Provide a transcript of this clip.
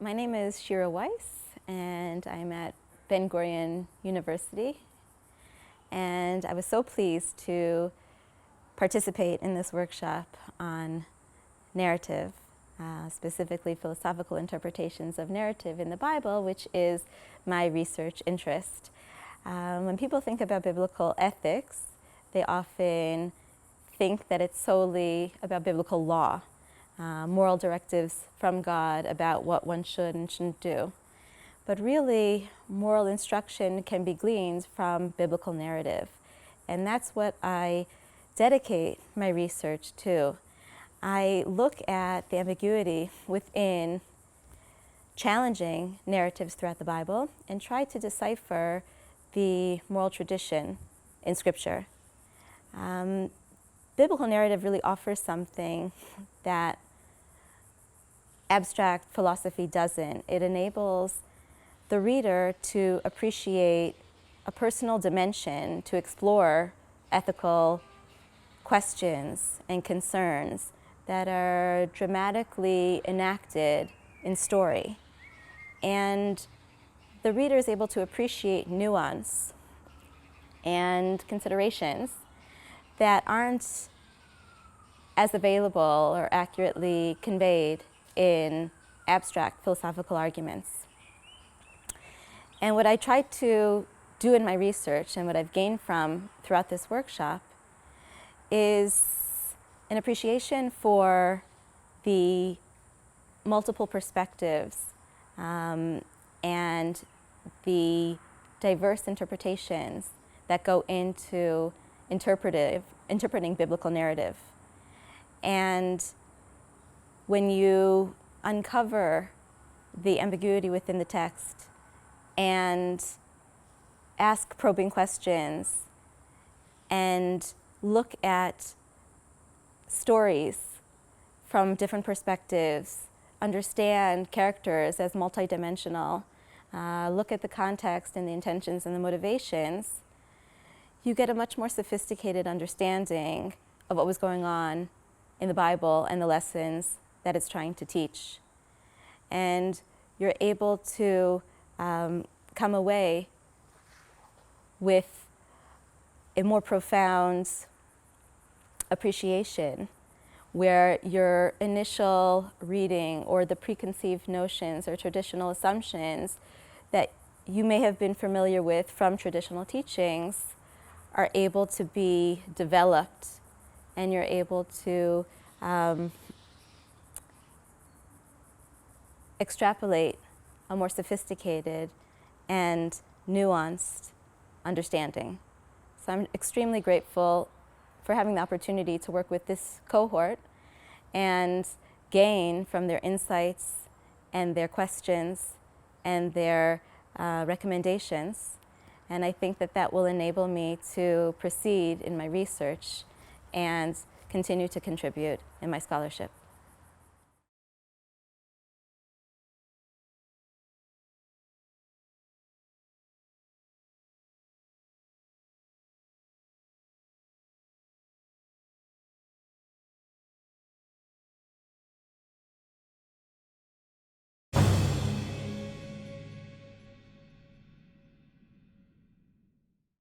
My name is Shira Weiss, and I'm at Ben Gurion University. And I was so pleased to participate in this workshop on narrative, specifically philosophical interpretations of narrative in the Bible, which is my research interest. When people think about biblical ethics, they often think that it's solely about biblical law, moral directives from God about what one should and shouldn't do. But really, moral instruction can be gleaned from biblical narrative. And that's what I dedicate my research to. I look at the ambiguity within challenging narratives throughout the Bible and try to decipher the moral tradition in Scripture. Biblical narrative really offers something that abstract philosophy doesn't. It enables the reader to appreciate a personal dimension, to explore ethical questions and concerns that are dramatically enacted in story. And the reader is able to appreciate nuance and considerations that aren't as available or accurately conveyed in abstract philosophical arguments. And what I tried to do in my research and what I've gained from throughout this workshop is an appreciation for the multiple perspectives and the diverse interpretations that go into interpreting biblical narrative. And when you uncover the ambiguity within the text and ask probing questions and look at stories from different perspectives, understand characters as multidimensional, look at the context and the intentions and the motivations, you get a much more sophisticated understanding of what was going on in the Bible and the lessons that it's trying to teach. And you're able to come away with a more profound appreciation where your initial reading or the preconceived notions or traditional assumptions that you may have been familiar with from traditional teachings are able to be developed, and you're able to extrapolate a more sophisticated and nuanced understanding. So I'm extremely grateful for having the opportunity to work with this cohort and gain from their insights and their questions and their recommendations. And I think that that will enable me to proceed in my research and continue to contribute in my scholarship.